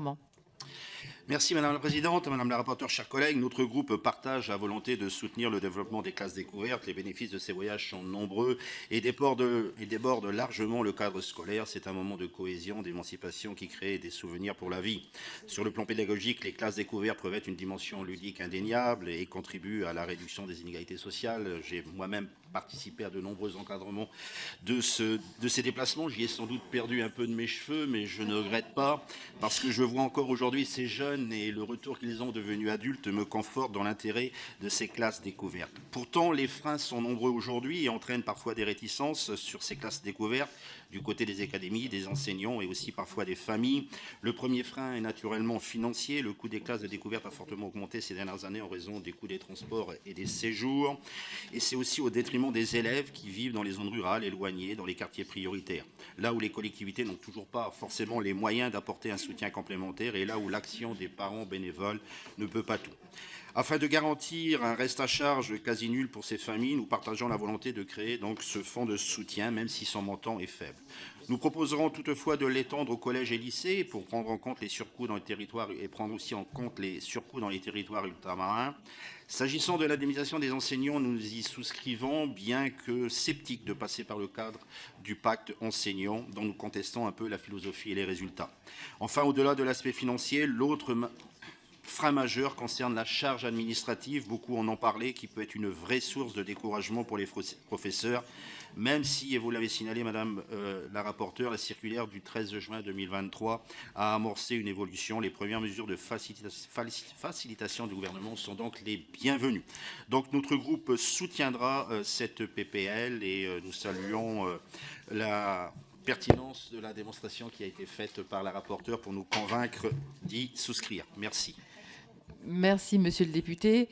Normand. Merci Madame la Présidente, Madame la rapporteure, chers collègues. Notre groupe partage la volonté de soutenir le développement des classes découvertes. Les bénéfices de ces voyages sont nombreux et débordent largement le cadre scolaire. C'est un moment de cohésion, d'émancipation qui crée des souvenirs pour la vie. Sur le plan pédagogique, les classes découvertes revêtent une dimension ludique indéniable et contribuent à la réduction des inégalités sociales. J'ai moi-même participé à de nombreux encadrements de ces déplacements. J'y ai sans doute perdu un peu de mes cheveux, mais je ne regrette pas parce que je vois encore aujourd'hui ces jeunes et le retour qu'ils ont devenus adultes me conforte dans l'intérêt de ces classes découvertes. Pourtant, les freins sont nombreux aujourd'hui et entraînent parfois des réticences sur ces classes découvertes du côté des académies, des enseignants et aussi parfois des familles. Le premier frein est naturellement financier. Le coût des classes de découverte a fortement augmenté ces dernières années en raison des coûts des transports et des séjours. Et c'est aussi au détriment des élèves qui vivent dans les zones rurales, éloignées, dans les quartiers prioritaires. Là où les collectivités n'ont toujours pas forcément les moyens d'apporter un soutien complémentaire et là où l'action des parents bénévoles ne peut pas tout. Afin de garantir un reste à charge quasi nul pour ces familles, nous partageons la volonté de créer donc ce fonds de soutien, même si son montant est faible. Nous proposerons toutefois de l'étendre aux collèges et lycées pour prendre en compte les surcoûts dans les territoires et prendre aussi en compte les surcoûts dans les territoires ultramarins. S'agissant de l'indemnisation des enseignants, nous y souscrivons, bien que sceptiques de passer par le cadre du pacte enseignant, dont nous contestons un peu la philosophie et les résultats. Enfin, au-delà de l'aspect financier, l'autre frein majeur concerne la charge administrative, beaucoup en ont parlé, qui peut être une vraie source de découragement pour les professeurs, même si, et vous l'avez signalé Madame la rapporteure, la circulaire du 13 juin 2023 a amorcé une évolution. Les premières mesures de facilitation du gouvernement sont donc les bienvenues. Donc notre groupe soutiendra cette PPL et nous saluons la pertinence de la démonstration qui a été faite par la rapporteure pour nous convaincre d'y souscrire. Merci. Merci, monsieur le député.